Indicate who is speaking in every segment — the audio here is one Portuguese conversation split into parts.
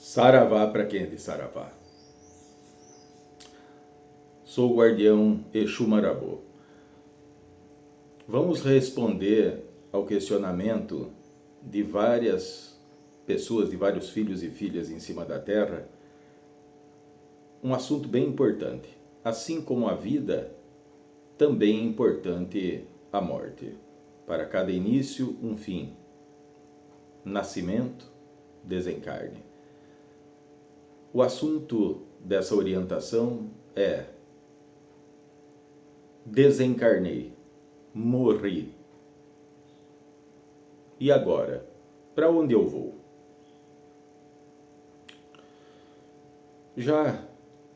Speaker 1: Saravá para quem é de Saravá. Sou o guardião Exu Marabô. Vamos responder ao questionamento de várias pessoas, de vários filhos e filhas em cima da Terra, um assunto bem importante. Assim como a vida, também é importante a morte. Para cada início, um fim. Nascimento, desencarne. O assunto dessa orientação é: desencarnei, morri. E agora? Para onde eu vou? Já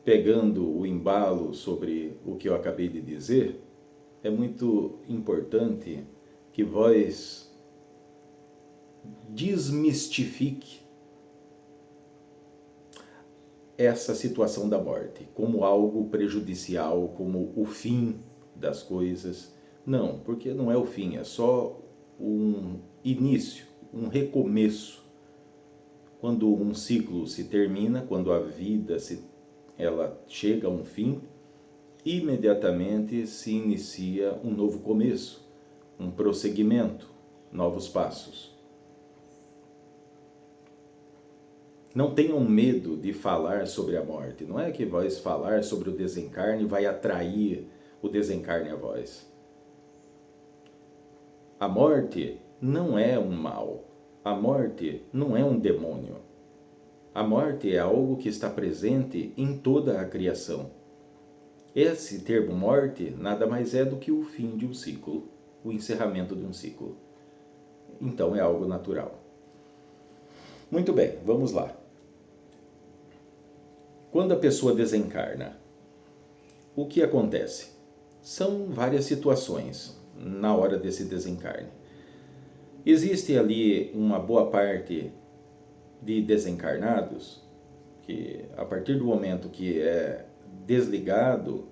Speaker 1: pegando o embalo sobre o que eu acabei de dizer, é muito importante que vós desmistifique essa situação da morte como algo prejudicial, como o fim das coisas. Não, porque não é o fim, é só um início, um recomeço. Quando um ciclo se termina, quando a vida ela chega a um fim, imediatamente se inicia um novo começo, um prosseguimento, novos passos. Não tenham medo de falar sobre a morte. Não é que vós falar sobre o desencarne vai atrair o desencarne a vós. A morte não é um mal. A morte não é um demônio. A morte é algo que está presente em toda a criação. Esse termo morte nada mais é do que o fim de um ciclo, o encerramento de um ciclo. Então é algo natural. Muito bem, vamos lá. Quando a pessoa desencarna, o que acontece? São várias situações na hora desse desencarne. Existe ali uma boa parte de desencarnados que, a partir do momento que é desligado,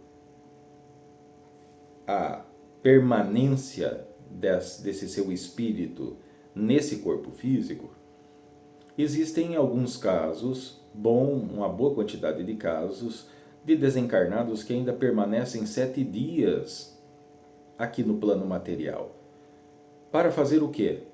Speaker 1: a permanência desse seu espírito nesse corpo físico, existem alguns casos, uma boa quantidade de casos, de desencarnados que ainda permanecem 7 dias aqui no plano material. Para fazer o quê?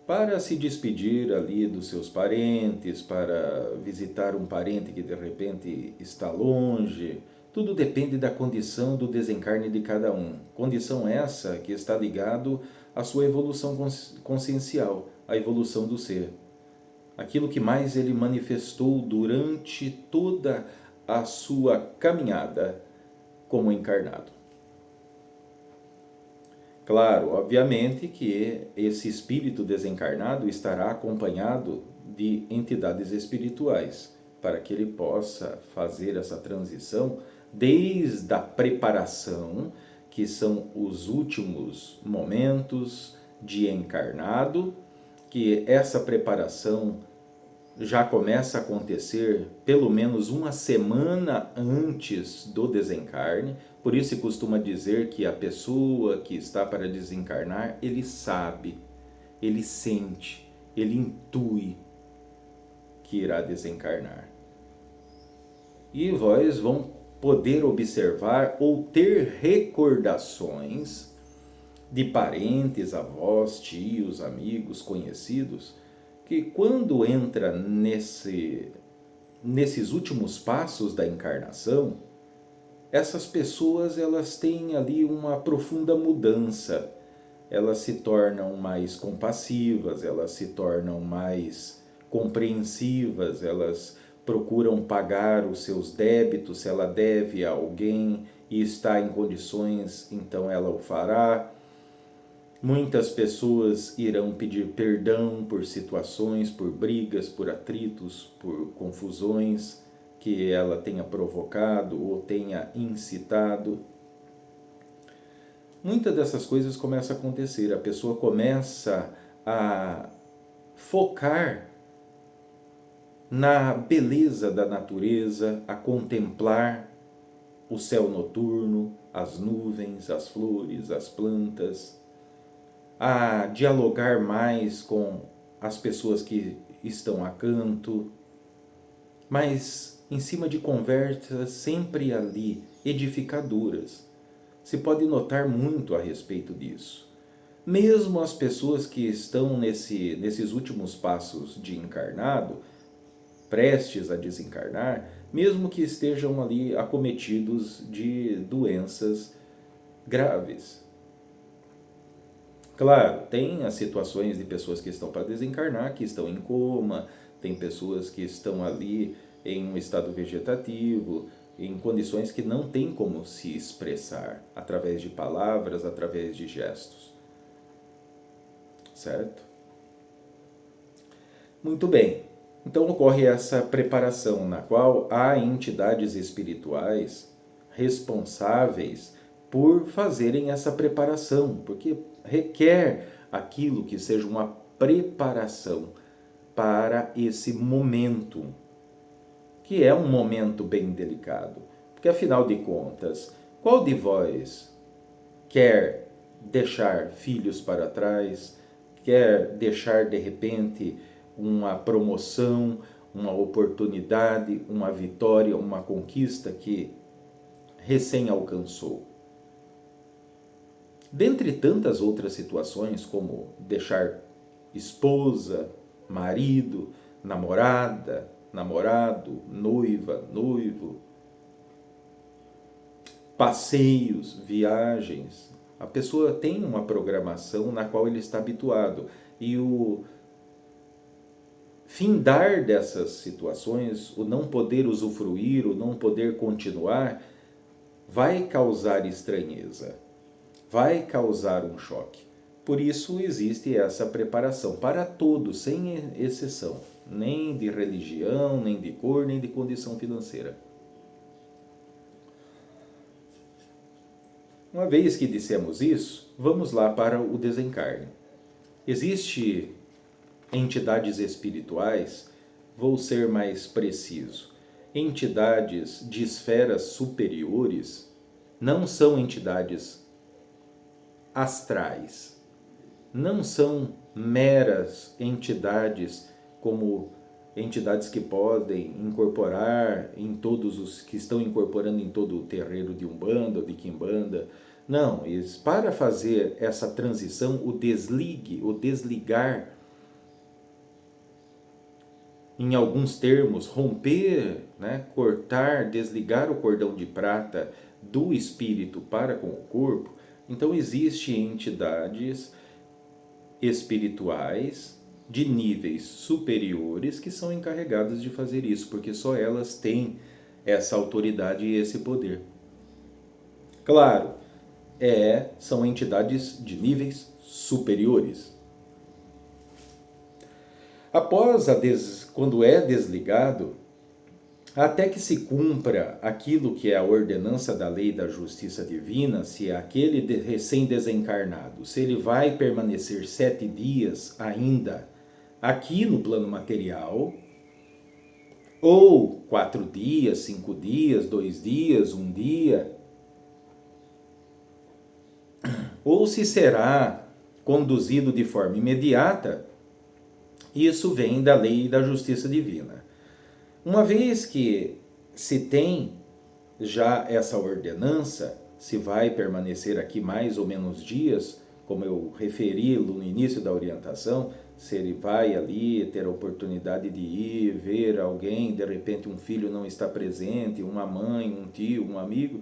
Speaker 1: Para se despedir ali dos seus parentes, para visitar um parente que de repente está longe. Tudo depende da condição do desencarne de cada um. Condição essa que está ligado à sua evolução consciencial, à evolução do ser. Aquilo que mais ele manifestou durante toda a sua caminhada como encarnado. Claro, obviamente que esse espírito desencarnado estará acompanhado de entidades espirituais, para que ele possa fazer essa transição desde a preparação, que são os últimos momentos de encarnado, que essa preparação já começa a acontecer pelo menos uma semana antes do desencarne. Por isso se costuma dizer que a pessoa que está para desencarnar, ele sabe, ele sente, ele intui que irá desencarnar. E vós vão poder observar ou ter recordações de parentes, avós, tios, amigos, conhecidos, que quando entra nesses últimos passos da encarnação, essas pessoas elas têm ali uma profunda mudança. Elas se tornam mais compassivas, elas se tornam mais compreensivas, elas procuram pagar os seus débitos. Se ela deve a alguém e está em condições, então ela o fará. Muitas pessoas irão pedir perdão por situações, por brigas, por atritos, por confusões que ela tenha provocado ou tenha incitado. Muitas dessas coisas começam a acontecer. A pessoa começa a focar na beleza da natureza, a contemplar o céu noturno, as nuvens, as flores, as plantas, a dialogar mais com as pessoas que estão a canto. mas em cima de conversas sempre ali edificadoras. Se pode notar muito a respeito disso. Mesmo as pessoas que estão nesses últimos passos de encarnado, prestes a desencarnar, mesmo que estejam ali acometidos de doenças graves. Claro, tem as situações de pessoas que estão para desencarnar, que estão em coma, tem pessoas que estão ali em um estado vegetativo, em condições que não tem como se expressar, através de palavras, através de gestos. Certo? Muito bem. Então ocorre essa preparação na qual há entidades espirituais responsáveis por fazerem essa preparação, porque requer aquilo que seja uma preparação para esse momento, que é um momento bem delicado. Porque afinal de contas, qual de vós quer deixar filhos para trás, quer deixar de repente uma promoção, uma oportunidade, uma vitória, uma conquista que recém alcançou? Dentre tantas outras situações, como deixar esposa, marido, namorada, namorado, noiva, noivo, passeios, viagens. A pessoa tem uma programação na qual ele está habituado. E o findar dessas situações, o não poder usufruir, o não poder continuar, vai causar estranheza, vai causar um choque. Por isso existe essa preparação para todos, sem exceção, nem de religião, nem de cor, nem de condição financeira. Uma vez que dissemos isso, vamos lá para o desencarne. Existem entidades espirituais, vou ser mais preciso, entidades de esferas superiores, não são entidades astrais, não são meras entidades como entidades que podem incorporar em todos os que estão incorporando em todo o terreiro de Umbanda ou de Quimbanda. Não, para fazer essa transição, o desligar, em alguns termos, romper, né, cortar, desligar o cordão de prata do espírito para com o corpo. Então existem entidades espirituais de níveis superiores que são encarregadas de fazer isso, porque só elas têm essa autoridade e esse poder. Claro, são entidades de níveis superiores. Quando é desligado, até que se cumpra aquilo que é a ordenança da lei da justiça divina, se aquele recém-desencarnado, se ele vai permanecer 7 dias ainda aqui no plano material, ou 4 dias, 5 dias, 2 dias, 1 dia, ou se será conduzido de forma imediata, isso vem da lei da justiça divina. Uma vez que se tem já essa ordenança, se vai permanecer aqui mais ou menos dias, como eu referi no início da orientação, se ele vai ali ter a oportunidade de ir ver alguém, de repente um filho não está presente, uma mãe, um tio, um amigo.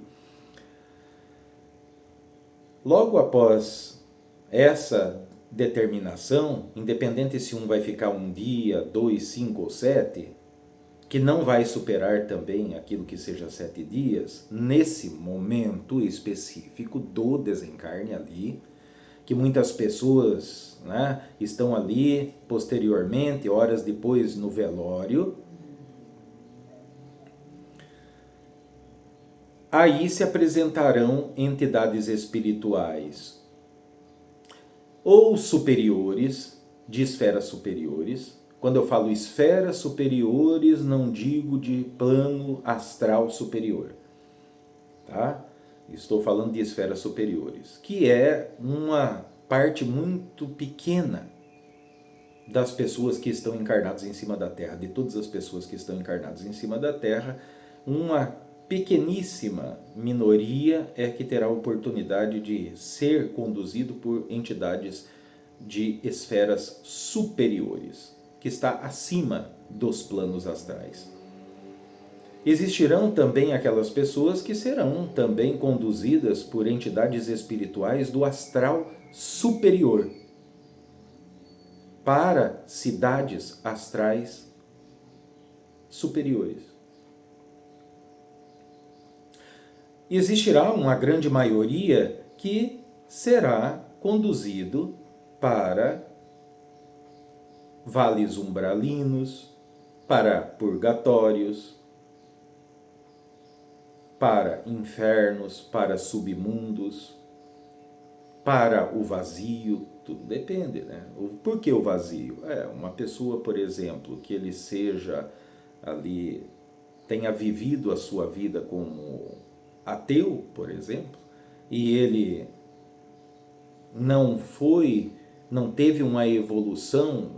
Speaker 1: Logo após essa determinação, independente se um vai ficar 1 dia, 2, 5 ou 7, que não vai superar também aquilo que seja 7 dias, nesse momento específico do desencarne ali, que muitas pessoas, né, estão ali posteriormente, horas depois no velório, aí se apresentarão entidades espirituais ou superiores, de esferas superiores. Quando eu falo esferas superiores, não digo de plano astral superior, tá? Estou falando de esferas superiores, que é uma parte muito pequena das pessoas que estão encarnadas em cima da Terra, de todas as pessoas que estão encarnadas em cima da Terra, uma pequeníssima minoria é que terá a oportunidade de ser conduzido por entidades de esferas superiores, que está acima dos planos astrais. Existirão também aquelas pessoas que serão também conduzidas por entidades espirituais do astral superior para cidades astrais superiores. Existirá uma grande maioria que será conduzido para vales umbralinos, para purgatórios, para infernos, para submundos, para o vazio, tudo depende, né? Por que o vazio? Uma pessoa, por exemplo, que ele seja ali, tenha vivido a sua vida como ateu, por exemplo, e ele não teve uma evolução,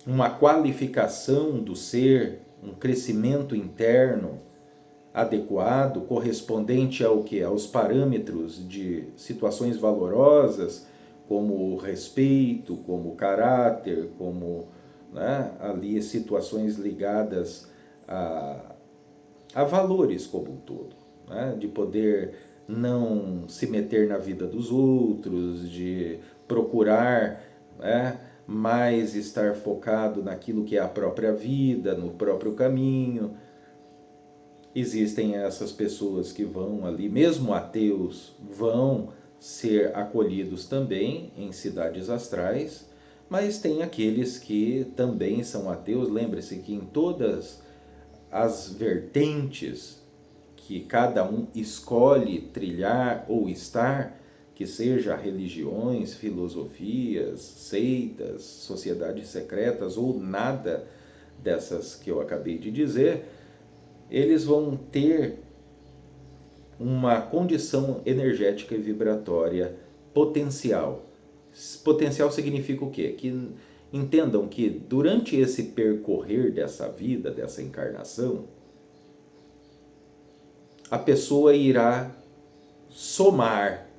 Speaker 1: uma qualificação do ser, um crescimento interno adequado, correspondente ao que? Aos parâmetros de situações valorosas, como o respeito, como o caráter, como, né, ali situações ligadas a valores como um todo, né, de poder não se meter na vida dos outros, de procurar, né, mais estar focado naquilo que é a própria vida, no próprio caminho. Existem essas pessoas que vão ali, mesmo ateus, vão ser acolhidos também em cidades astrais, mas tem aqueles que também são ateus. Lembre-se que em todas as vertentes que cada um escolhe trilhar ou estar, que seja religiões, filosofias, seitas, sociedades secretas ou nada dessas que eu acabei de dizer, eles vão ter uma condição energética e vibratória potencial. Potencial significa o quê? Que entendam que durante esse percorrer dessa vida, dessa encarnação, a pessoa irá somar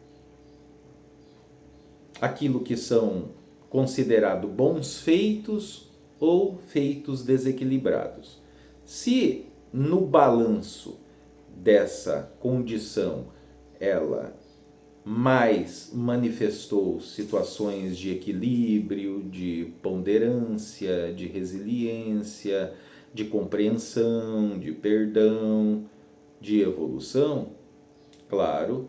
Speaker 1: aquilo que são considerados bons feitos ou feitos desequilibrados. Se no balanço dessa condição ela mais manifestou situações de equilíbrio, de ponderância, de resiliência, de compreensão, de perdão, de evolução, claro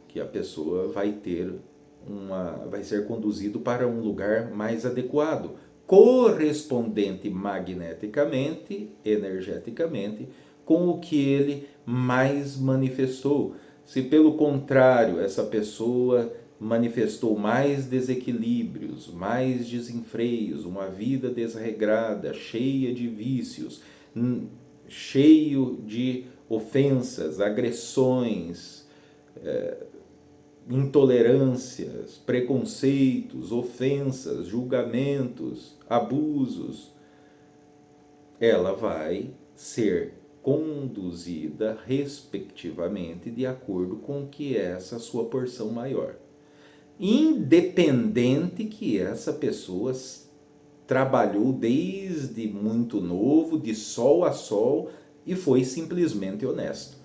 Speaker 1: que a pessoa vai ser conduzido para um lugar mais adequado, correspondente magneticamente, energeticamente, com o que ele mais manifestou. Se pelo contrário essa pessoa manifestou mais desequilíbrios, mais desenfreios, uma vida desregrada, cheia de vícios, cheio de ofensas, agressões, intolerâncias, preconceitos, ofensas, julgamentos, abusos, ela vai ser conduzida respectivamente de acordo com o que é essa sua porção maior. Independente que essa pessoa trabalhou desde muito novo, de sol a sol, e foi simplesmente honesto.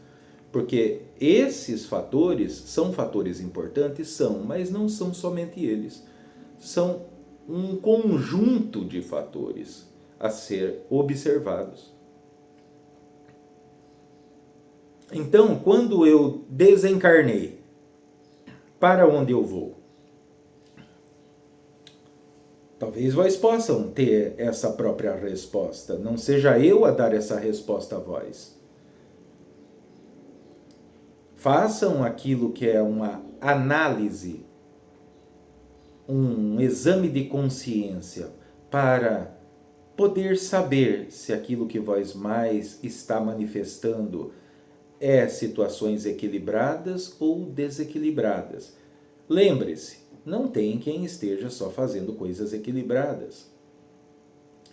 Speaker 1: Porque esses fatores são fatores importantes, mas não são somente eles. São um conjunto de fatores a ser observados. Então, quando eu desencarnei, para onde eu vou? Talvez vós possam ter essa própria resposta. Não seja eu a dar essa resposta a vós. Façam aquilo que é uma análise, um exame de consciência para poder saber se aquilo que vós mais está manifestando é situações equilibradas ou desequilibradas. Lembre-se, não tem quem esteja só fazendo coisas equilibradas.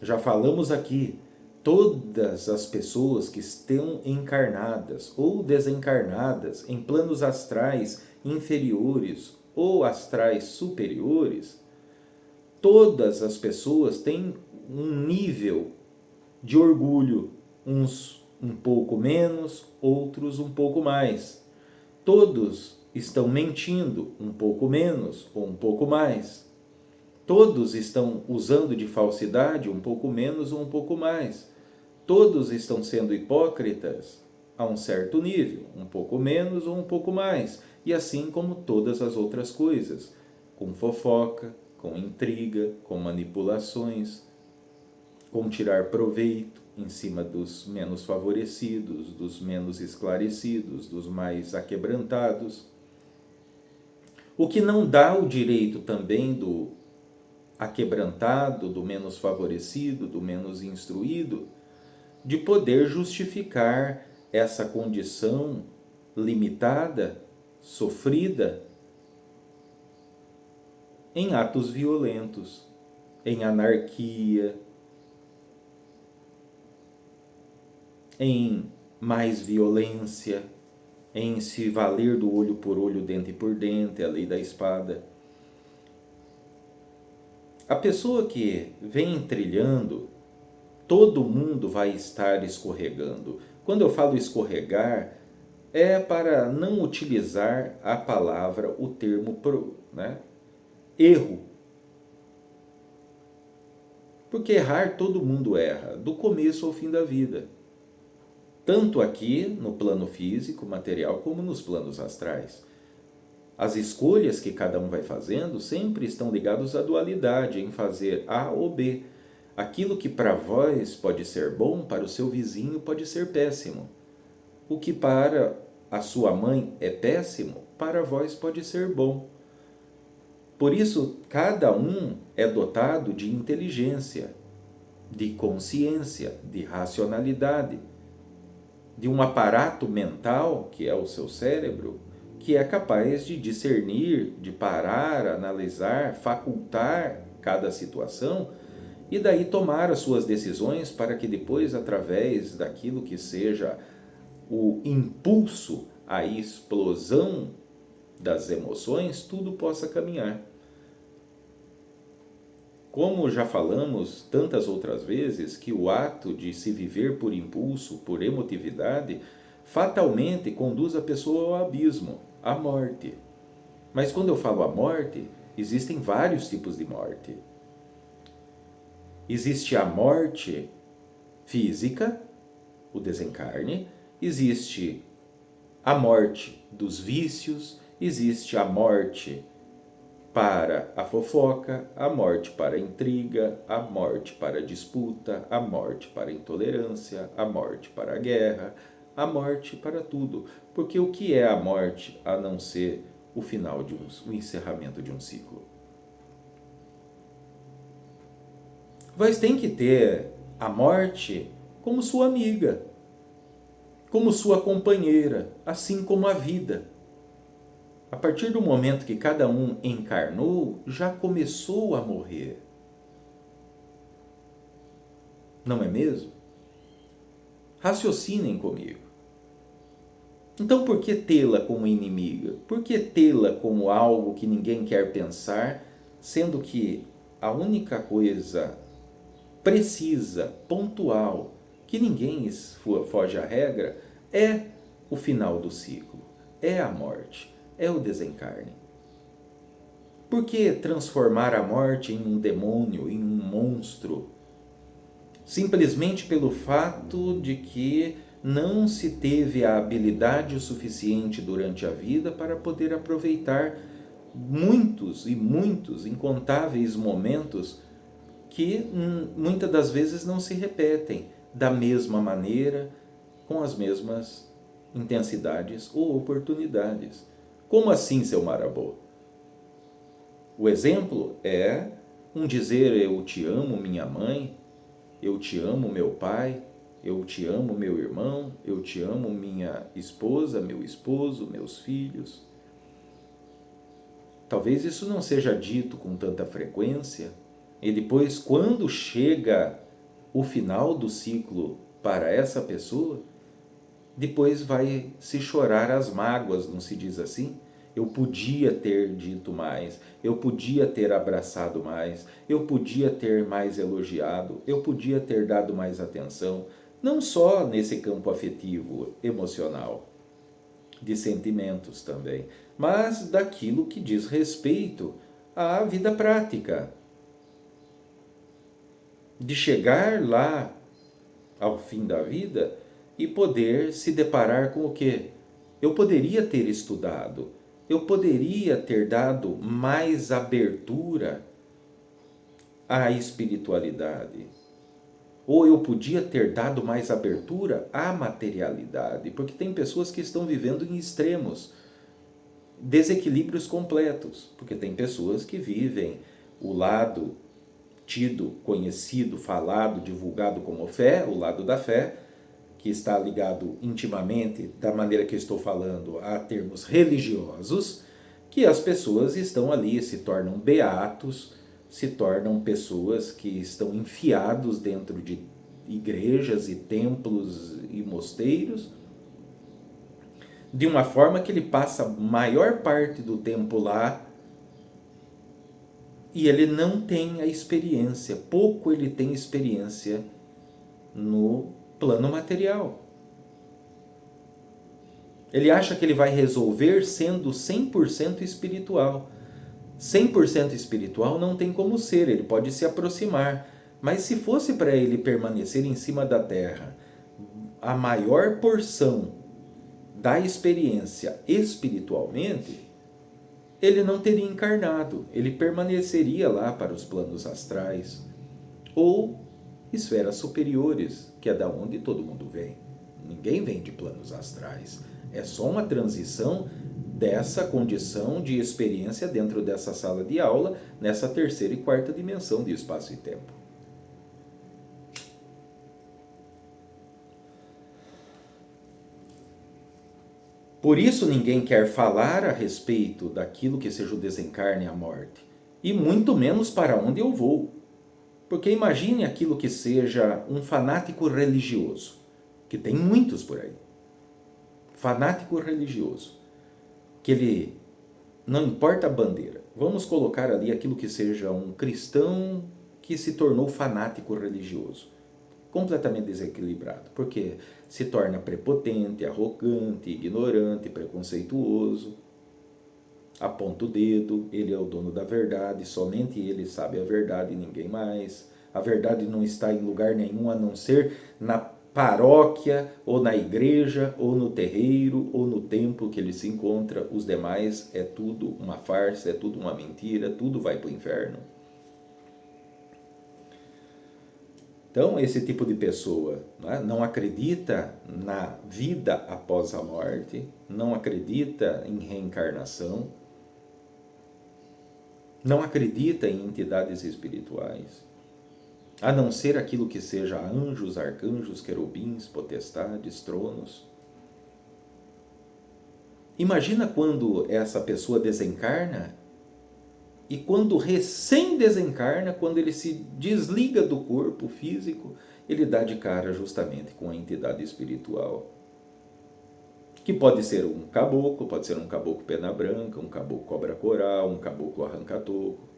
Speaker 1: Já falamos aqui, todas as pessoas que estão encarnadas ou desencarnadas em planos astrais inferiores ou astrais superiores, todas as pessoas têm um nível de orgulho, uns um pouco menos, outros um pouco mais. Todos estão mentindo, um pouco menos ou um pouco mais. Todos estão usando de falsidade, um pouco menos ou um pouco mais. Todos estão sendo hipócritas a um certo nível, um pouco menos ou um pouco mais. E assim como todas as outras coisas, com fofoca, com intriga, com manipulações, com tirar proveito em cima dos menos favorecidos, dos menos esclarecidos, dos mais aquebrantados. O que não dá o direito também do aquebrantado, do menos favorecido, do menos instruído, de poder justificar essa condição limitada, sofrida, em atos violentos, em anarquia, em mais violência, em se valer do olho por olho, dente por dente, a lei da espada. A pessoa que vem trilhando, todo mundo vai estar escorregando. Quando eu falo escorregar, é para não utilizar a palavra, o termo, erro. Porque errar todo mundo erra, do começo ao fim da vida. Tanto aqui no plano físico, material, como nos planos astrais. As escolhas que cada um vai fazendo sempre estão ligadas à dualidade, em fazer A ou B. Aquilo que para vós pode ser bom, para o seu vizinho pode ser péssimo. O que para a sua mãe é péssimo, para vós pode ser bom. Por isso, cada um é dotado de inteligência, de consciência, de racionalidade, de um aparato mental, que é o seu cérebro, que é capaz de discernir, de parar, analisar, facultar cada situação e daí tomar as suas decisões para que depois, através daquilo que seja o impulso, a explosão das emoções, tudo possa caminhar. Como já falamos tantas outras vezes, que o ato de se viver por impulso, por emotividade, fatalmente conduz a pessoa ao abismo, à morte. Mas quando eu falo a morte, existem vários tipos de morte. Existe a morte física, o desencarne, existe a morte dos vícios, existe a morte para a fofoca, a morte para a intriga, a morte para a disputa, a morte para a intolerância, a morte para a guerra, a morte para tudo. Porque o que é a morte a não ser o final de o encerramento de um ciclo? Mas tem que ter a morte como sua amiga, como sua companheira, assim como a vida. A partir do momento que cada um encarnou, já começou a morrer. Não é mesmo? Raciocinem comigo. Então, por que tê-la como inimiga? Por que tê-la como algo que ninguém quer pensar, sendo que a única coisa precisa, pontual, que ninguém foge à regra, é o final do ciclo, é a morte, é o desencarne. Por que transformar a morte em um demônio, em um monstro? Simplesmente pelo fato de que não se teve a habilidade o suficiente durante a vida para poder aproveitar muitos e muitos incontáveis momentos que muitas das vezes não se repetem da mesma maneira, com as mesmas intensidades ou oportunidades. Como assim, seu Marabô? O exemplo é um dizer eu te amo, minha mãe, eu te amo, meu pai, eu te amo, meu irmão, eu te amo, minha esposa, meu esposo, meus filhos. Talvez isso não seja dito com tanta frequência, e depois, quando chega o final do ciclo para essa pessoa, depois vai se chorar as mágoas, não se diz assim? Eu podia ter dito mais, eu podia ter abraçado mais, eu podia ter mais elogiado, eu podia ter dado mais atenção, não só nesse campo afetivo, emocional, de sentimentos também, mas daquilo que diz respeito à vida prática. De chegar lá ao fim da vida e poder se deparar com o quê? Eu poderia ter estudado, eu poderia ter dado mais abertura à espiritualidade, ou eu podia ter dado mais abertura à materialidade, porque tem pessoas que estão vivendo em extremos, desequilíbrios completos, porque tem pessoas que vivem o lado tido, conhecido, falado, divulgado como fé, o lado da fé, que está ligado intimamente, da maneira que eu estou falando, a termos religiosos, que as pessoas estão ali, se tornam beatos, se tornam pessoas que estão enfiados dentro de igrejas e templos e mosteiros, de uma forma que ele passa a maior parte do tempo lá e ele não tem a experiência, pouco ele tem experiência no plano material. Ele acha que ele vai resolver sendo 100% espiritual. 100% espiritual não tem como ser, ele pode se aproximar. Mas se fosse para ele permanecer em cima da terra, a maior porção da experiência espiritualmente, ele não teria encarnado, ele permaneceria lá para os planos astrais ou esferas superiores, que é da onde todo mundo vem. Ninguém vem de planos astrais. É só uma transição dessa condição de experiência dentro dessa sala de aula, nessa terceira e quarta dimensão de espaço e tempo. Por isso ninguém quer falar a respeito daquilo que seja o desencarne e a morte, e muito menos para onde eu vou. Porque imagine aquilo que seja um fanático religioso, que tem muitos por aí. Fanático religioso, que ele não importa a bandeira. Vamos colocar ali aquilo que seja um cristão que se tornou fanático religioso, completamente desequilibrado, porque se torna prepotente, arrogante, ignorante, preconceituoso, aponta o dedo, ele é o dono da verdade, somente ele sabe a verdade e ninguém mais. A verdade não está em lugar nenhum a não ser na paróquia, ou na igreja, ou no terreiro, ou no templo que ele se encontra. Os demais é tudo uma farsa, é tudo uma mentira, tudo vai para o inferno. Então, esse tipo de pessoa, não acredita na vida após a morte, não acredita em reencarnação, não acredita em entidades espirituais, a não ser aquilo que seja anjos, arcanjos, querubins, potestades, tronos. Imagina quando essa pessoa desencarna e quando recém-desencarna, quando ele se desliga do corpo físico, ele dá de cara justamente com a entidade espiritual. Que pode ser um caboclo pena branca, um caboclo cobra coral, um caboclo arranca-toco.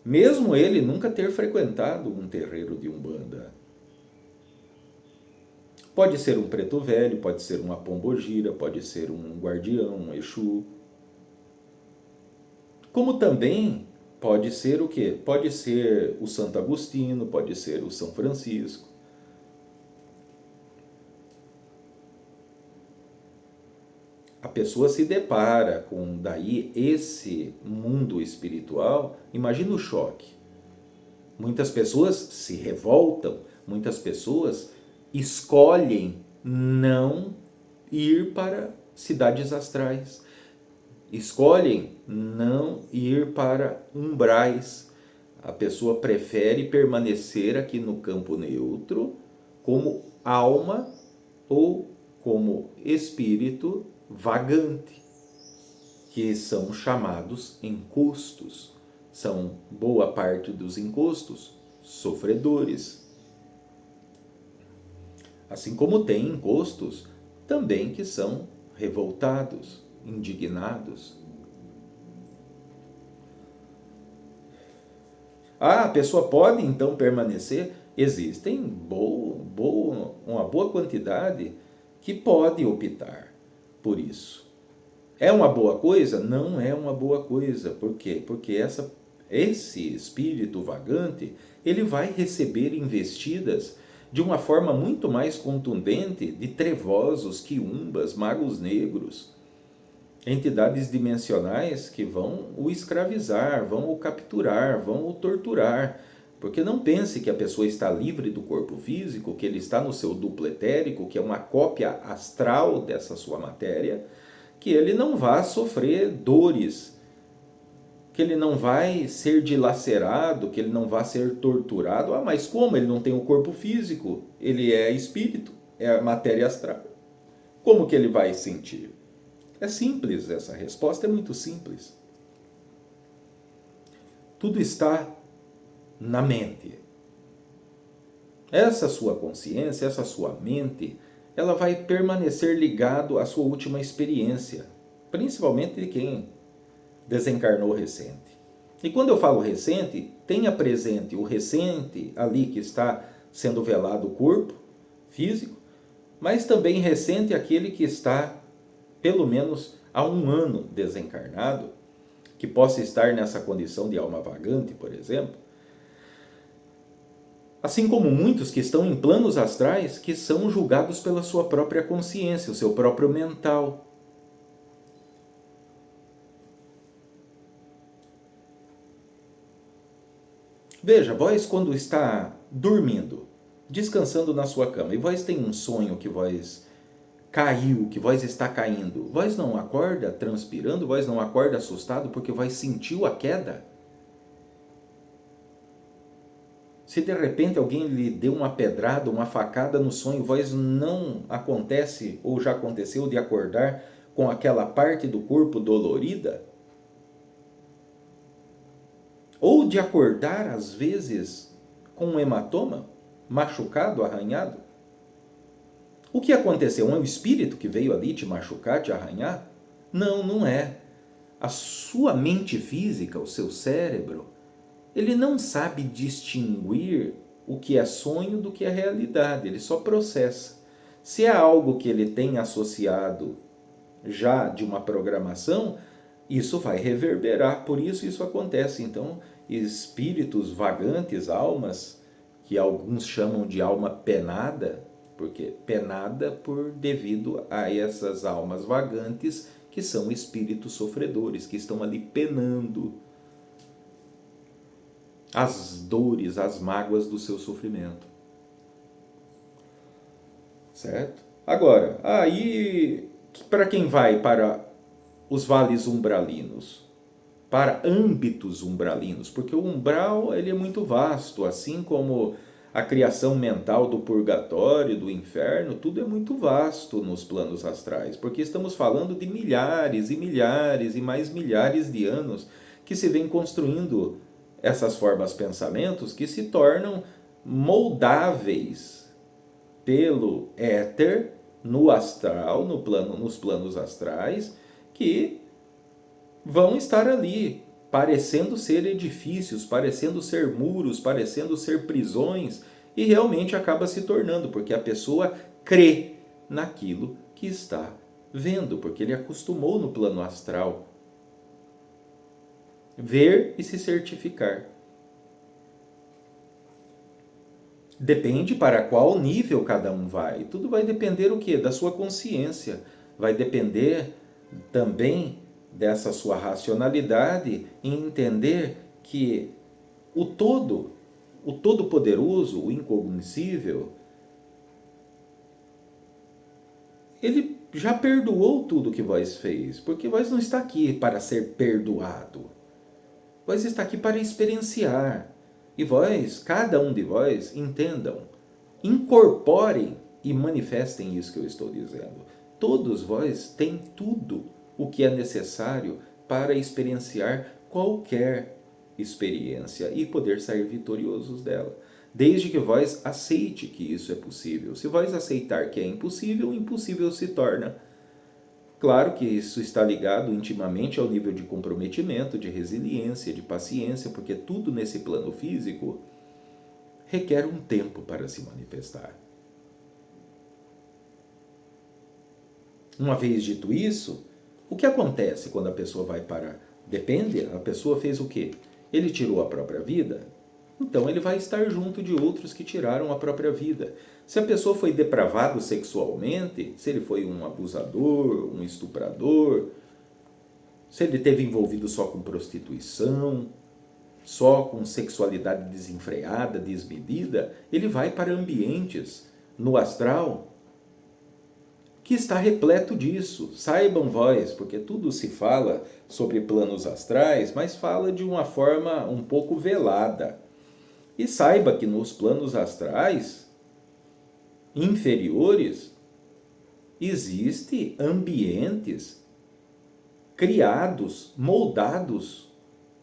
Speaker 1: Mesmo ele nunca ter frequentado um terreiro de umbanda. Pode ser um preto velho, pode ser uma pombogira, pode ser um guardião, um exu. Como também pode ser o quê? Pode ser o Santo Agostinho, pode ser o São Francisco. A pessoa se depara com daí esse mundo espiritual, imagina o choque. Muitas pessoas se revoltam, muitas pessoas escolhem não ir para cidades astrais, escolhem não ir para umbrais. A pessoa prefere permanecer aqui no campo neutro como alma ou como espírito vagante, que são chamados encostos. São boa parte dos encostos sofredores. Assim como tem encostos também que são revoltados, indignados. A pessoa pode então permanecer? Existem uma boa quantidade que pode optar por isso. É uma boa coisa? Não é uma boa coisa. Por quê? Porque esse espírito vagante, ele vai receber investidas de uma forma muito mais contundente de trevosos, quiumbas, magos negros, entidades dimensionais que vão o escravizar, vão o capturar, vão o torturar. Porque não pense que a pessoa está livre do corpo físico, que ele está no seu duplo etérico, que é uma cópia astral dessa sua matéria, que ele não vai sofrer dores, que ele não vai ser dilacerado, que ele não vai ser torturado. Ah, mas como? Ele não tem o corpo físico, ele é espírito, é a matéria astral. Como que ele vai sentir? É simples, essa resposta é muito simples. Tudo está na mente. Essa sua consciência, essa sua mente, ela vai permanecer ligado à sua última experiência, principalmente de quem desencarnou recente. E quando eu falo recente, tenha presente o recente ali que está sendo velado o corpo físico, mas também recente aquele que está pelo menos há 1 ano desencarnado, que possa estar nessa condição de alma vagante, por exemplo. Assim como muitos que estão em planos astrais que são julgados pela sua própria consciência, o seu próprio mental. Veja, vós quando está dormindo, descansando na sua cama, e vós tem um sonho que vós caiu, que vós está caindo, vós não acorda transpirando, vós não acorda assustado porque vós sentiu a queda? Se de repente alguém lhe deu uma pedrada, uma facada no sonho, vós não acontece ou já aconteceu de acordar com aquela parte do corpo dolorida? Ou de acordar às vezes com um hematoma, machucado, arranhado? O que aconteceu? É um espírito que veio ali te machucar, te arranhar? Não, não é. A sua mente física, o seu cérebro, ele não sabe distinguir o que é sonho do que é realidade, ele só processa. Se é algo que ele tem associado já de uma programação, isso vai reverberar, por isso acontece. Então, espíritos vagantes, almas, que alguns chamam de alma penada, porque penada devido a essas almas vagantes que são espíritos sofredores, que estão ali penando as dores, as mágoas do seu sofrimento. Certo? Agora, aí, para quem vai para os vales umbralinos? Para âmbitos umbralinos, porque o umbral ele é muito vasto, assim como a criação mental do purgatório, do inferno, tudo é muito vasto nos planos astrais, porque estamos falando de milhares e milhares e mais milhares de anos que se vem construindo essas formas pensamentos que se tornam moldáveis pelo éter no astral, nos planos astrais, que vão estar ali, parecendo ser edifícios, parecendo ser muros, parecendo ser prisões, e realmente acaba se tornando, porque a pessoa crê naquilo que está vendo, porque ele acostumou no plano astral ver e se certificar. Depende para qual nível cada um vai. Tudo vai depender o quê? Da sua consciência. Vai depender também dessa sua racionalidade em entender que o Todo-Poderoso, o Incognoscível, ele já perdoou tudo que vós fez, porque vós não está aqui para ser perdoado. Vós está aqui para experienciar. E vós, cada um de vós, entendam, incorporem e manifestem isso que eu estou dizendo. Todos vós têm tudo o que é necessário para experienciar qualquer experiência e poder sair vitoriosos dela. Desde que vós aceite que isso é possível. Se vós aceitar que é impossível, impossível se torna. Claro que isso está ligado intimamente ao nível de comprometimento, de resiliência, de paciência, porque tudo nesse plano físico requer um tempo para se manifestar. Uma vez dito isso, o que acontece quando a pessoa vai para... Depende, a pessoa fez o quê? Ele tirou a própria vida? Então ele vai estar junto de outros que tiraram a própria vida. Se a pessoa foi depravado sexualmente, se ele foi um abusador, um estuprador, se ele esteve envolvido só com prostituição, só com sexualidade desenfreada, desmedida, ele vai para ambientes no astral que está repleto disso. Saibam vós, porque tudo se fala sobre planos astrais, mas fala de uma forma um pouco velada. E saiba que nos planos astrais inferiores existem ambientes criados, moldados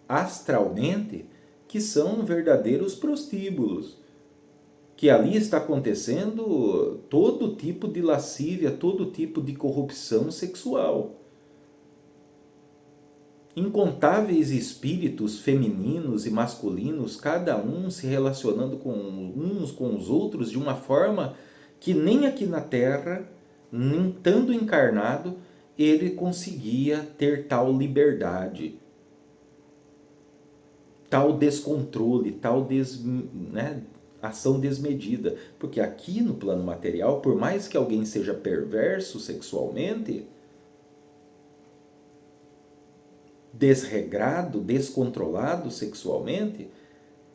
Speaker 1: astralmente, que são verdadeiros prostíbulos, que ali está acontecendo todo tipo de lascívia, todo tipo de corrupção sexual. Incontáveis espíritos femininos e masculinos, cada um se relacionando com uns com os outros de uma forma que nem aqui na Terra, nem estando encarnado, ele conseguia ter tal liberdade, tal descontrole, tal ação desmedida. Porque aqui no plano material, por mais que alguém seja perverso sexualmente, desregrado, descontrolado sexualmente,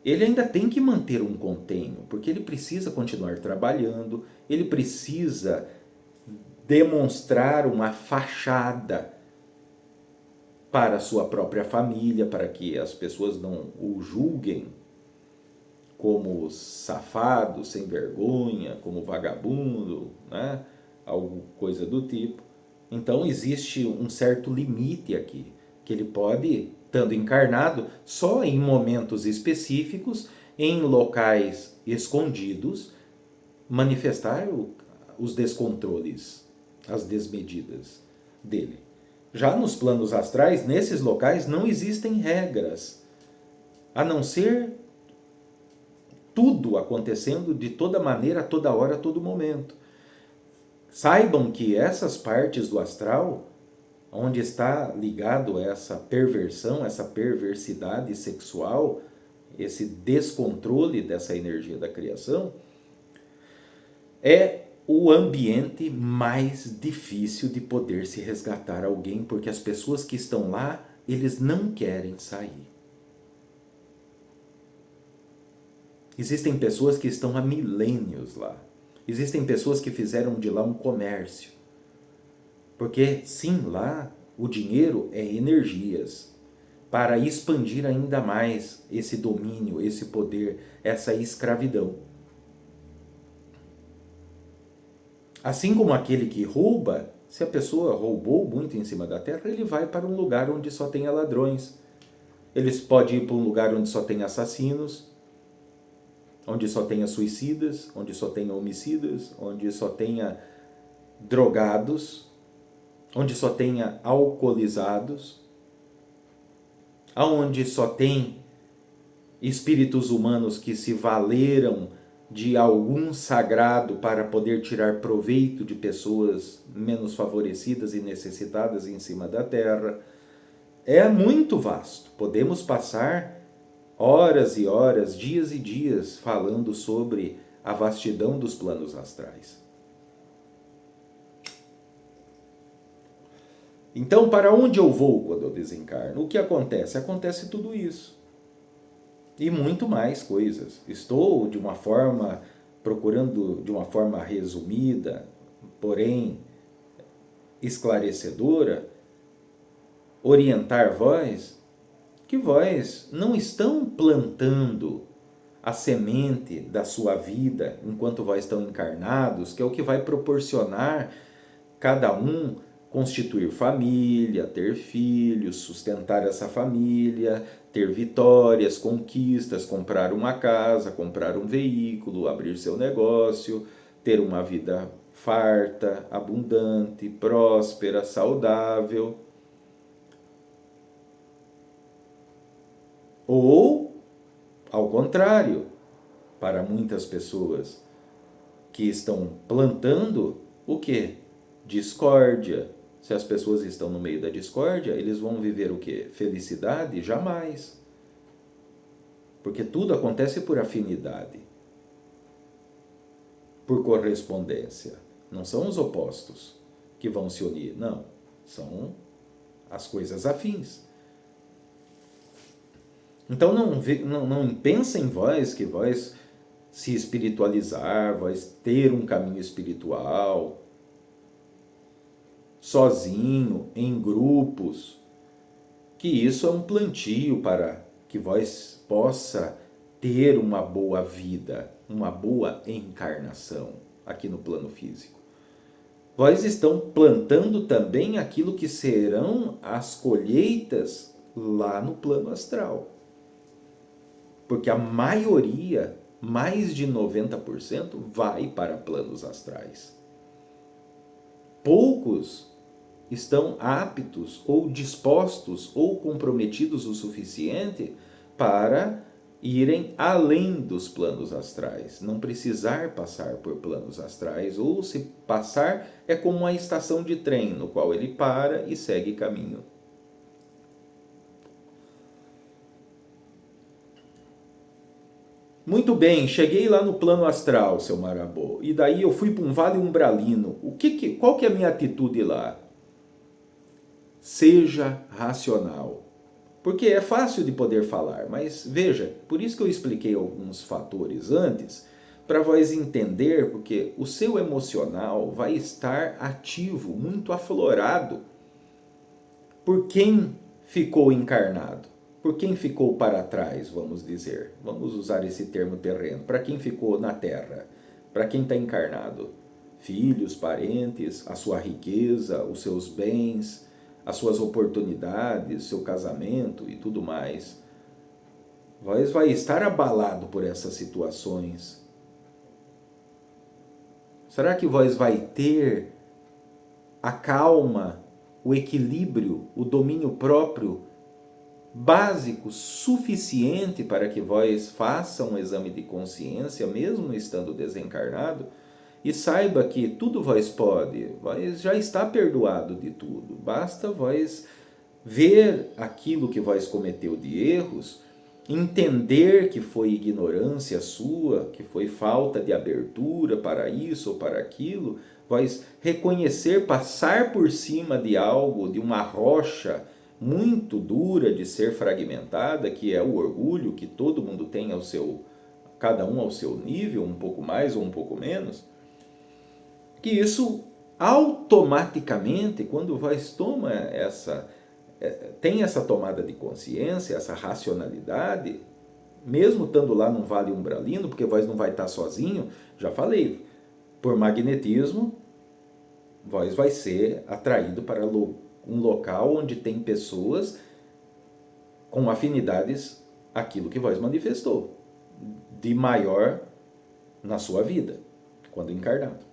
Speaker 1: ele ainda tem que manter um contenho, porque ele precisa continuar trabalhando, ele precisa demonstrar uma fachada para a sua própria família, para que as pessoas não o julguem como safado, sem vergonha, como vagabundo, né? Algo coisa do tipo. Então existe um certo limite aqui, que ele pode, estando encarnado, só em momentos específicos, em locais escondidos, manifestar os descontroles, as desmedidas dele. Já nos planos astrais, nesses locais, não existem regras, a não ser tudo acontecendo de toda maneira, a toda hora, a todo momento. Saibam que essas partes do astral, onde está ligado essa perversão, essa perversidade sexual, esse descontrole dessa energia da criação, é o ambiente mais difícil de poder se resgatar alguém, porque as pessoas que estão lá, eles não querem sair. Existem pessoas que estão há milênios lá. Existem pessoas que fizeram de lá um comércio. Porque, sim, lá o dinheiro é energias para expandir ainda mais esse domínio, esse poder, essa escravidão. Assim como aquele que rouba, se a pessoa roubou muito em cima da terra, ele vai para um lugar onde só tenha ladrões. Eles podem ir para um lugar onde só tem assassinos, onde só tenha suicidas, onde só tenha homicidas, onde só tenha drogados, onde só tenha alcoolizados, aonde só tem espíritos humanos que se valeram de algum sagrado para poder tirar proveito de pessoas menos favorecidas e necessitadas em cima da terra. É muito vasto. Podemos passar horas e horas, dias e dias falando sobre a vastidão dos planos astrais. Então, para onde eu vou quando eu desencarno? O que acontece? Acontece tudo isso. E muito mais coisas. Estou de uma forma, procurando de uma forma resumida, porém esclarecedora, orientar vós, que vós não estão plantando a semente da sua vida enquanto vós estão encarnados, que é o que vai proporcionar cada um constituir família, ter filhos, sustentar essa família, ter vitórias, conquistas, comprar uma casa, comprar um veículo, abrir seu negócio, ter uma vida farta, abundante, próspera, saudável. Ou, ao contrário, para muitas pessoas que estão plantando o quê? Discórdia. Se as pessoas estão no meio da discórdia, eles vão viver o quê? Felicidade? Jamais. Porque tudo acontece por afinidade, por correspondência. Não são os opostos que vão se unir, não. São as coisas afins. Então não pensa em vós que vós se espiritualizar, vós ter um caminho espiritual, sozinho, em grupos, que isso é um plantio para que vós possa ter uma boa vida, uma boa encarnação aqui no plano físico. Vós estão plantando também aquilo que serão as colheitas lá no plano astral. Porque a maioria, mais de 90%, vai para planos astrais. Poucos estão aptos ou dispostos ou comprometidos o suficiente para irem além dos planos astrais, não precisar passar por planos astrais, ou se passar é como uma estação de trem no qual ele para e segue caminho. Muito bem, cheguei lá no plano astral, seu Marabô, e daí eu fui para um vale umbralino. Qual que é a minha atitude lá? Seja racional. Porque é fácil de poder falar, mas veja, por isso que eu expliquei alguns fatores antes, para vós entender, porque o seu emocional vai estar ativo, muito aflorado, por quem ficou encarnado, por quem ficou para trás, vamos dizer. Vamos usar esse termo terreno. Para quem ficou na terra, para quem está encarnado. Filhos, parentes, a sua riqueza, os seus bens, as suas oportunidades, seu casamento e tudo mais. Vós vai estar abalado por essas situações. Será que vós vai ter a calma, o equilíbrio, o domínio próprio básico suficiente para que vós façam um exame de consciência, mesmo estando desencarnado, e saiba que tudo vós pode, vós já está perdoado de tudo, basta vós ver aquilo que vós cometeu de erros, entender que foi ignorância sua, que foi falta de abertura para isso ou para aquilo, vós reconhecer, passar por cima de algo, de uma rocha muito dura de ser fragmentada, que é o orgulho, que todo mundo tem ao seu, cada um ao seu nível, um pouco mais ou um pouco menos, que isso automaticamente, quando vós toma tem essa tomada de consciência, essa racionalidade, mesmo estando lá num vale umbralino, porque vós não vai estar sozinho, já falei, por magnetismo, vós vai ser atraído para um local onde tem pessoas com afinidades àquilo que vós manifestou, de maior na sua vida, quando encarnado.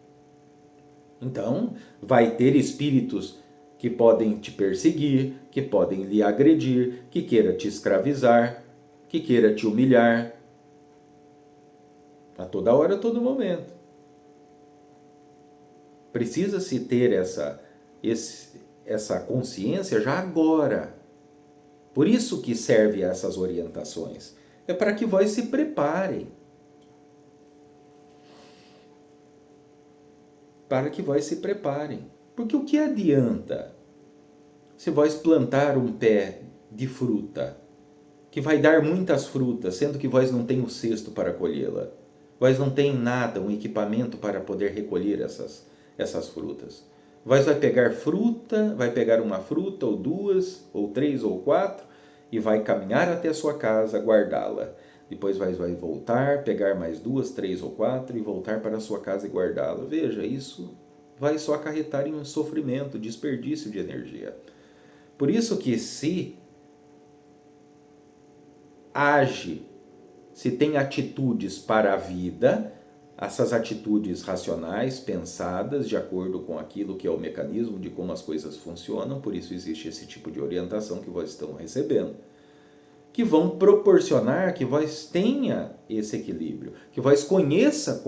Speaker 1: Então, vai ter espíritos que podem te perseguir, que podem lhe agredir, que queira te escravizar, que queira te humilhar, a toda hora, a todo momento. Precisa-se ter essa consciência já agora. Por isso que serve essas orientações. É para que vós se preparem. Para que vós se preparem. Porque o que adianta se vós plantar um pé de fruta, que vai dar muitas frutas, sendo que vós não tem o cesto para colhê-la? Vós não tem nada, um equipamento para poder recolher essas frutas. Vós vai pegar fruta, vai pegar uma fruta, ou duas, ou três, ou quatro, e vai caminhar até a sua casa, guardá-la. Depois vai voltar, pegar mais duas, três ou quatro, e voltar para a sua casa e guardá-la. Veja, isso vai só acarretar em um sofrimento, desperdício de energia. Por isso que se age, se tem atitudes para a vida, essas atitudes racionais, pensadas, de acordo com aquilo que é o mecanismo de como as coisas funcionam, por isso existe esse tipo de orientação que vós estão recebendo, que vão proporcionar que vós tenha esse equilíbrio, que vós conheça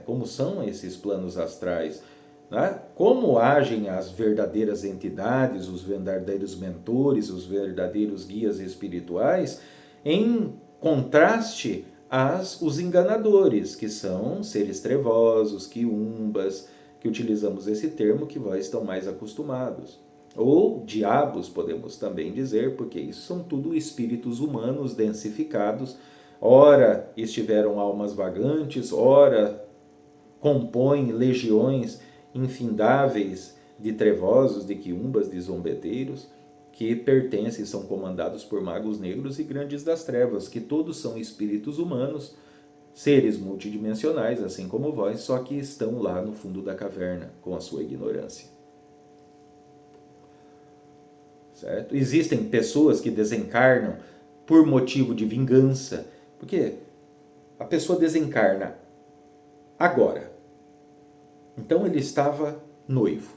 Speaker 1: como são esses planos astrais, né? Como agem as verdadeiras entidades, os verdadeiros mentores, os verdadeiros guias espirituais, em contraste os enganadores, que são seres trevosos, quiumbas, que utilizamos esse termo que vós estão mais acostumados. Ou diabos, podemos também dizer, porque isso são tudo espíritos humanos densificados, ora estiveram almas vagantes, ora compõem legiões infindáveis de trevosos, de quiumbas, de zombeteiros, que pertencem e são comandados por magos negros e grandes das trevas, que todos são espíritos humanos, seres multidimensionais, assim como vós, só que estão lá no fundo da caverna, com a sua ignorância. Certo? Existem pessoas que desencarnam por motivo de vingança, porque a pessoa desencarna agora. Então ele estava noivo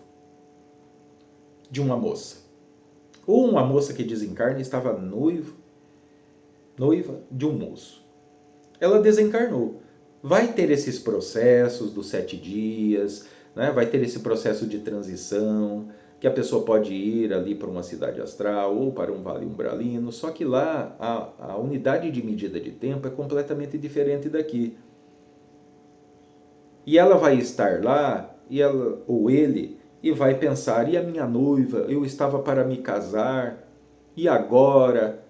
Speaker 1: de uma moça. Ou uma moça que desencarna estava noiva de um moço. Ela desencarnou. Vai ter esses processos dos 7 dias, né? Vai ter esse processo de transição, que a pessoa pode ir ali para uma cidade astral ou para um vale umbralino, só que lá a unidade de medida de tempo é completamente diferente daqui. E ela vai estar lá, e ela ou ele, e vai pensar, e a minha noiva, eu estava para me casar, e agora?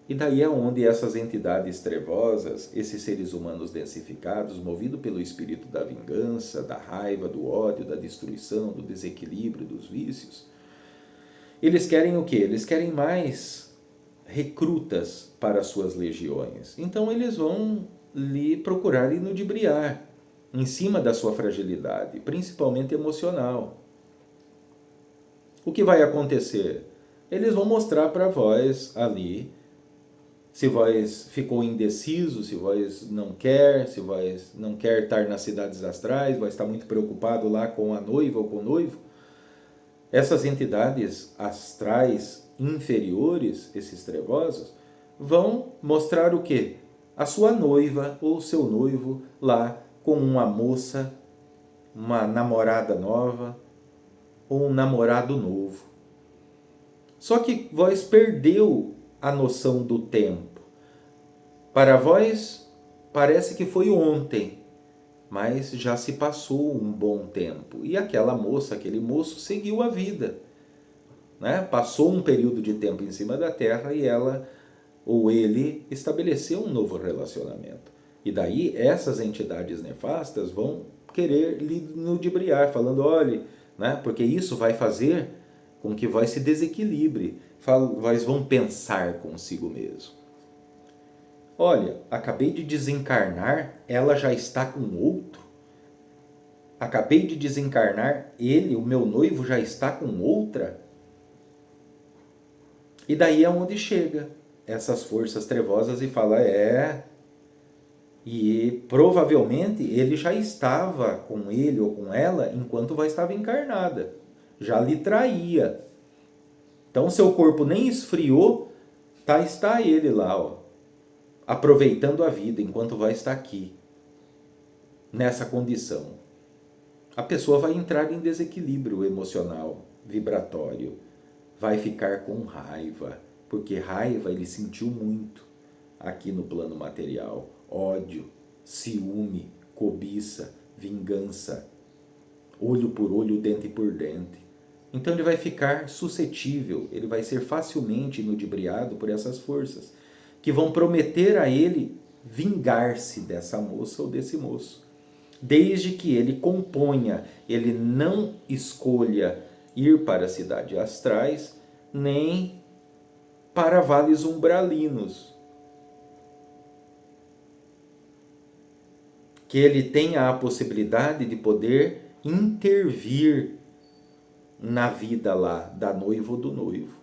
Speaker 1: E daí é onde essas entidades trevosas, esses seres humanos densificados, movidos pelo espírito da vingança, da raiva, do ódio, da destruição, do desequilíbrio, dos vícios, eles querem o quê? Eles querem mais recrutas para as suas legiões. Então eles vão lhe procurar e ludibriar em cima da sua fragilidade, principalmente emocional. O que vai acontecer? Eles vão mostrar para vós ali, se vós ficou indeciso, se vós não quer, se vós não quer estar nas cidades astrais, vós está muito preocupado lá com a noiva ou com o noivo. Essas entidades astrais inferiores, esses trevosos, vão mostrar o quê? A sua noiva ou seu noivo lá com uma moça, uma namorada nova ou um namorado novo. Só que vós perdeu a noção do tempo. Para vós parece que foi ontem, mas já se passou um bom tempo. E aquela moça, aquele moço seguiu a vida, né? Passou um período de tempo em cima da Terra e ela ou ele estabeleceu um novo relacionamento. E daí essas entidades nefastas vão querer lhe ludibriar, falando, olhe, né? Porque isso vai fazer com que vós se desequilibre, vós vão pensar consigo mesmo. Olha, acabei de desencarnar, ela já está com outro? Acabei de desencarnar, ele, o meu noivo, já está com outra? E daí é onde chega essas forças trevosas e fala, e provavelmente ele já estava com ele ou com ela enquanto vai estava encarnada, já lhe traía. Então seu corpo nem esfriou, está ele lá, ó, aproveitando a vida enquanto vai estar aqui, nessa condição. A pessoa vai entrar em desequilíbrio emocional, vibratório, vai ficar com raiva, porque raiva ele sentiu muito aqui no plano material, ódio, ciúme, cobiça, vingança, olho por olho, dente por dente. Então ele vai ficar suscetível, ele vai ser facilmente ludibriado por essas forças, que vão prometer a ele vingar-se dessa moça ou desse moço. Desde que ele componha, ele não escolha ir para as cidades astrais, nem para vales umbralinos. Que ele tenha a possibilidade de poder intervir na vida lá da noiva ou do noivo.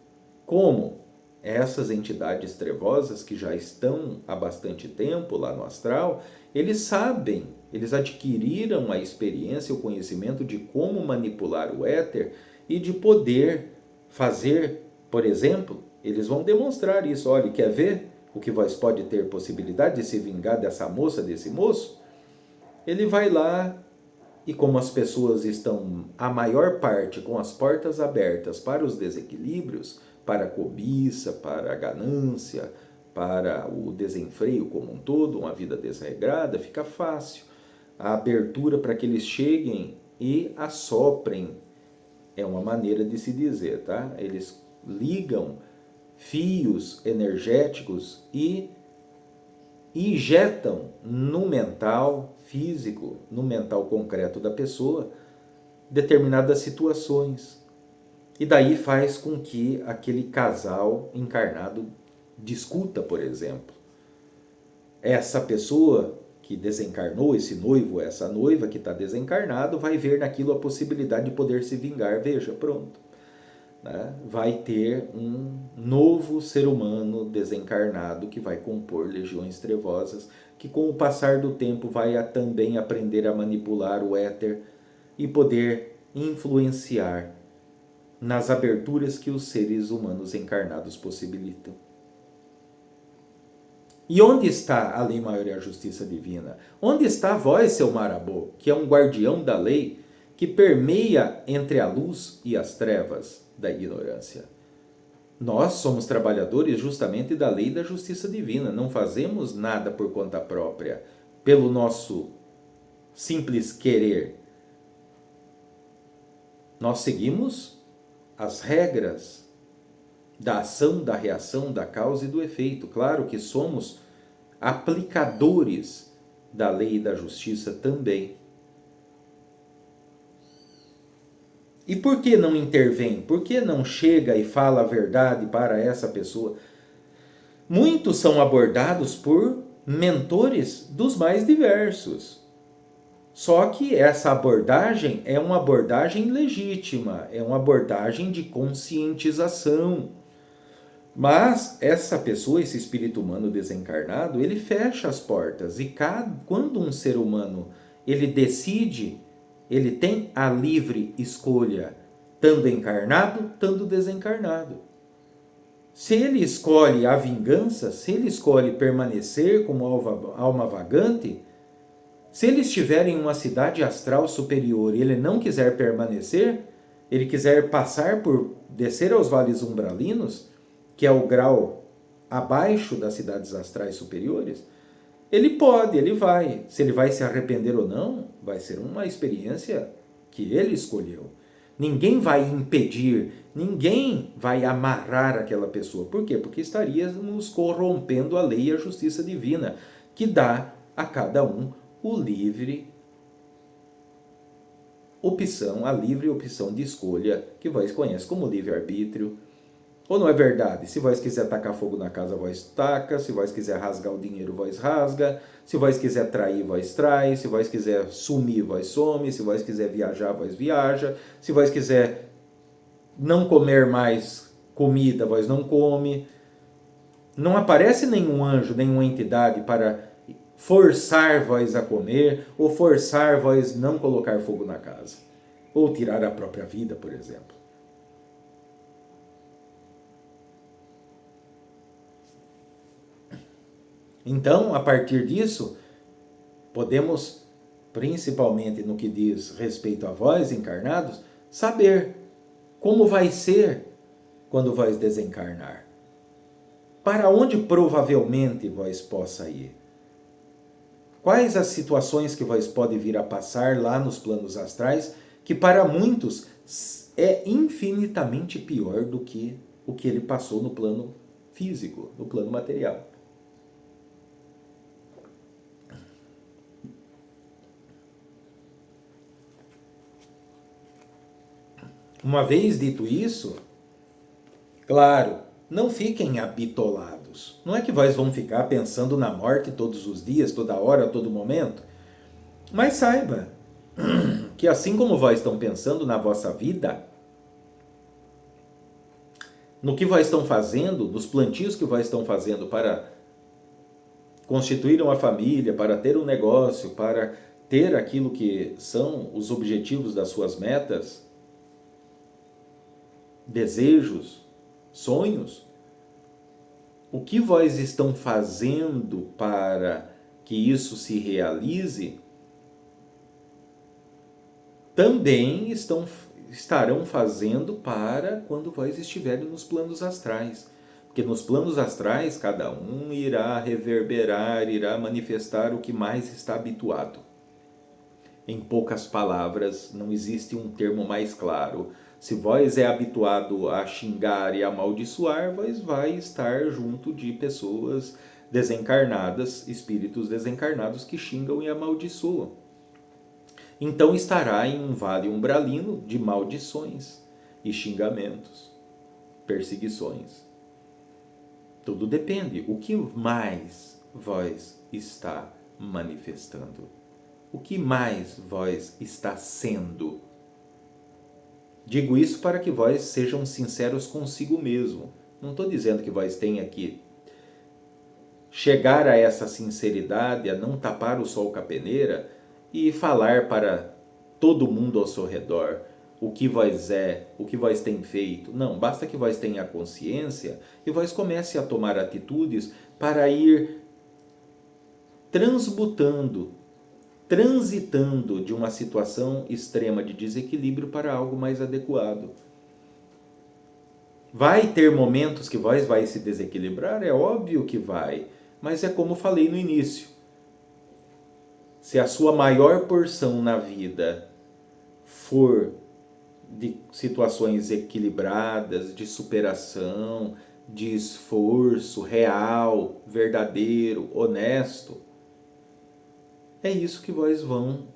Speaker 1: Como essas entidades trevosas que já estão há bastante tempo lá no astral, eles sabem, eles adquiriram a experiência, o conhecimento de como manipular o éter e de poder fazer, por exemplo, eles vão demonstrar isso. Olha, quer ver o que vós pode ter possibilidade de se vingar dessa moça, desse moço? Ele vai lá e, como as pessoas estão, a maior parte, com as portas abertas para os desequilíbrios, para a cobiça, para a ganância, para o desenfreio como um todo, uma vida desregrada, fica fácil a abertura para que eles cheguem e assoprem. É uma maneira de se dizer, tá? Eles ligam fios energéticos e injetam no mental físico, no mental concreto da pessoa, determinadas situações. E daí faz com que aquele casal encarnado discuta, por exemplo. Essa pessoa que desencarnou, esse noivo, essa noiva que está desencarnado, vai ver naquilo a possibilidade de poder se vingar. Veja, pronto. Né? Vai ter um novo ser humano desencarnado que vai compor legiões trevosas, que com o passar do tempo vai também aprender a manipular o éter e poder influenciar nas aberturas que os seres humanos encarnados possibilitam. E onde está a lei maior e a justiça divina? Onde está vós, seu Marabô, que é um guardião da lei, que permeia entre a luz e as trevas da ignorância? Nós somos trabalhadores justamente da lei da justiça divina, não fazemos nada por conta própria, pelo nosso simples querer. Nós seguimos as regras da ação, da reação, da causa e do efeito. Claro que somos aplicadores da lei e da justiça também. E por que não intervém? Por que não chega e fala a verdade para essa pessoa? Muitos são abordados por mentores dos mais diversos. Só que essa abordagem é uma abordagem legítima, é uma abordagem de conscientização. Mas essa pessoa, esse espírito humano desencarnado, ele fecha as portas. E quando um ser humano ele decide, ele tem a livre escolha, tanto encarnado, tanto desencarnado. Se ele escolhe a vingança, se ele escolhe permanecer como alma vagante, se ele estiver em uma cidade astral superior e ele não quiser permanecer, ele quiser passar por descer aos vales umbralinos, que é o grau abaixo das cidades astrais superiores, ele pode, ele vai. Se ele vai se arrepender ou não, vai ser uma experiência que ele escolheu. Ninguém vai impedir, ninguém vai amarrar aquela pessoa. Por quê? Porque estaríamos corrompendo a lei e a justiça divina, que dá a cada um o livre opção, a livre opção de escolha, que vós conhece como livre-arbítrio. Ou não é verdade? Se vós quiser tacar fogo na casa, vós taca. Se vós quiser rasgar o dinheiro, vós rasga. Se vós quiser trair, vós trai. Se vós quiser sumir, vós some. Se vós quiser viajar, vós viaja. Se vós quiser não comer mais comida, vós não come. Não aparece nenhum anjo, nenhuma entidade para forçar vós a comer, ou forçar vós não colocar fogo na casa, ou tirar a própria vida, por exemplo. Então, a partir disso, podemos, principalmente no que diz respeito a vós, encarnados, saber como vai ser quando vós desencarnar. Para onde provavelmente vós possa ir. Quais as situações que vós pode vir a passar lá nos planos astrais, que para muitos é infinitamente pior do que o que ele passou no plano físico, no plano material. Uma vez dito isso, claro, não fiquem habitolados. Não é que vós vão ficar pensando na morte todos os dias, toda hora, a todo momento. Mas saiba que assim como vós estão pensando na vossa vida, no que vós estão fazendo, nos plantios que vós estão fazendo para constituir uma família, para ter um negócio, para ter aquilo que são os objetivos das suas metas, desejos, sonhos, o que vós estão fazendo para que isso se realize, também estarão fazendo para quando vós estiverem nos planos astrais. Porque nos planos astrais, cada um irá reverberar, irá manifestar o que mais está habituado. Em poucas palavras, não existe um termo mais claro. Se vós é habituado a xingar e amaldiçoar, vós vai estar junto de pessoas desencarnadas, espíritos desencarnados que xingam e amaldiçoam. Então estará em um vale umbralino de maldições e xingamentos, perseguições. Tudo depende. O que mais vós está manifestando? O que mais vós está sendo? Digo isso para que vós sejam sinceros consigo mesmo. Não estou dizendo que vós tenha que chegar a essa sinceridade, a não tapar o sol com a peneira e falar para todo mundo ao seu redor o que vós tem feito. Não, basta que vós tenha consciência e vós comece a tomar atitudes para ir transitando de uma situação extrema de desequilíbrio para algo mais adequado. Vai ter momentos que vós vai se desequilibrar? É óbvio que vai, mas é como falei no início. Se a sua maior porção na vida for de situações equilibradas, de superação, de esforço real, verdadeiro, honesto, é isso que vós vão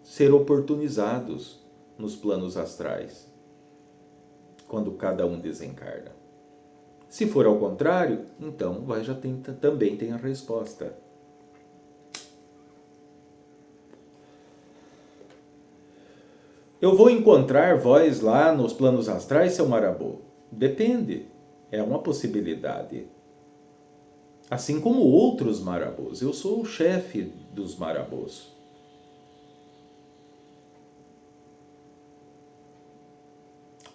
Speaker 1: ser oportunizados nos planos astrais, quando cada um desencarna. Se for ao contrário, então vós também tem a resposta. Eu vou encontrar vós lá nos planos astrais, seu Marabô? Depende. É uma possibilidade. Assim como outros marabôs. Eu sou o chefe dos marabôs.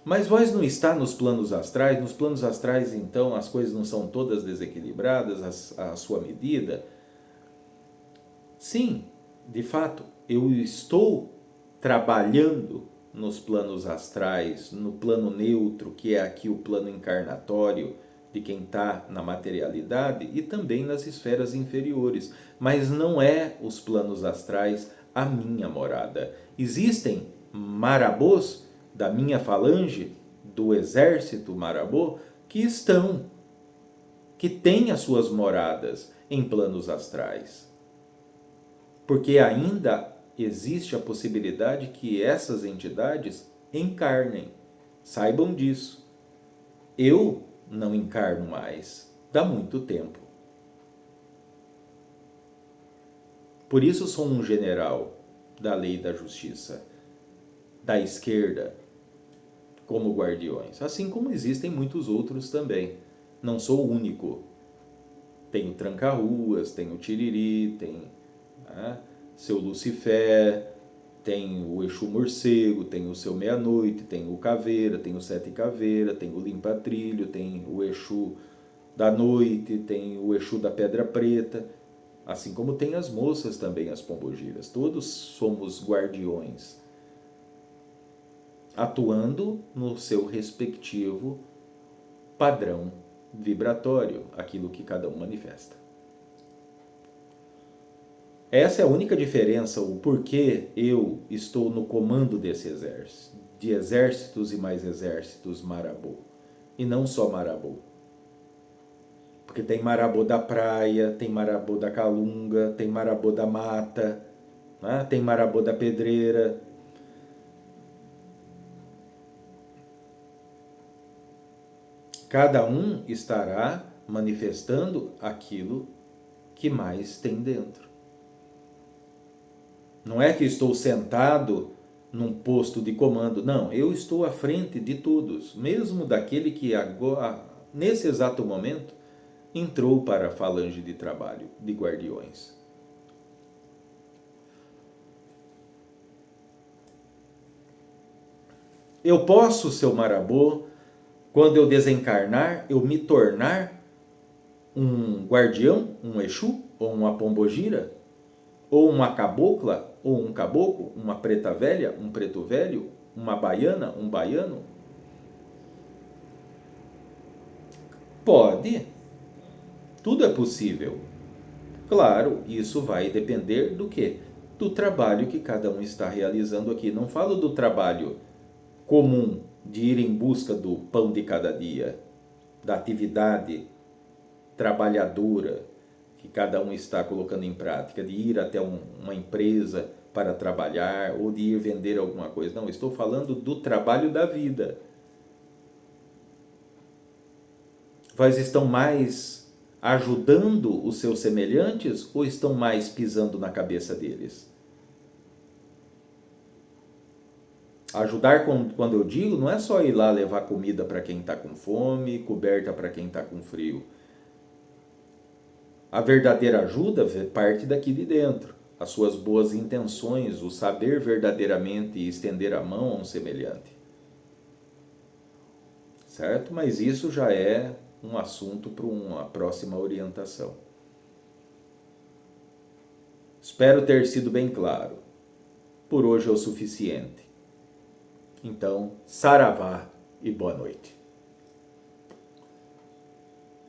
Speaker 1: Mas vós não está nos planos astrais? Nos planos astrais, então, as coisas não são todas desequilibradas à sua medida? Sim, de fato, eu estou trabalhando nos planos astrais, no plano neutro, que é aqui o plano encarnatório de quem está na materialidade, e também nas esferas inferiores. Mas não é os planos astrais a minha morada. Existem marabôs da minha falange, do exército marabô, que têm as suas moradas em planos astrais. Porque ainda existe a possibilidade que essas entidades encarnem. Saibam disso. Eu não encarno mais. Dá muito tempo. Por isso sou um general da lei da justiça, da esquerda, como guardiões. Assim como existem muitos outros também. Não sou o único. Tem o Tranca-Ruas, tem o Tiriri, tem seu Lucifer, tem o Exu Morcego, tem o seu Meia-Noite, tem o Caveira, tem o Sete Caveira, tem o Limpa-Trilho, tem o Exu da Noite, tem o Exu da Pedra Preta, assim como tem as moças também, as pombogiras. Todos somos guardiões, atuando no seu respectivo padrão vibratório, aquilo que cada um manifesta. Essa é a única diferença, o porquê eu estou no comando desse exército, de exércitos e mais exércitos marabô, e não só marabô. Porque tem marabô da praia, tem marabô da calunga, tem marabô da mata, tem marabô da pedreira. Cada um estará manifestando aquilo que mais tem dentro. Não é que estou sentado num posto de comando. Não, eu estou à frente de todos, mesmo daquele que agora, nesse exato momento, entrou para a falange de trabalho, de guardiões. Eu posso, seu Marabô, quando eu desencarnar, eu me tornar um guardião, um Exu, ou uma pombogira, ou uma cabocla, ou um caboclo, uma preta velha, um preto velho, uma baiana, um baiano? Pode, tudo é possível. Claro, isso vai depender do quê? Do trabalho que cada um está realizando aqui. Não falo do trabalho comum de ir em busca do pão de cada dia, da atividade trabalhadora que cada um está colocando em prática, de ir até uma empresa para trabalhar ou de ir vender alguma coisa. Não, estou falando do trabalho da vida. Vocês estão mais ajudando os seus semelhantes ou estão mais pisando na cabeça deles? Ajudar, quando eu digo, não é só ir lá levar comida para quem está com fome, coberta para quem está com frio. A verdadeira ajuda parte daqui de dentro. As suas boas intenções, o saber verdadeiramente estender a mão a um semelhante. Certo? Mas isso já é um assunto para uma próxima orientação. Espero ter sido bem claro. Por hoje é o suficiente. Então, saravá e boa noite.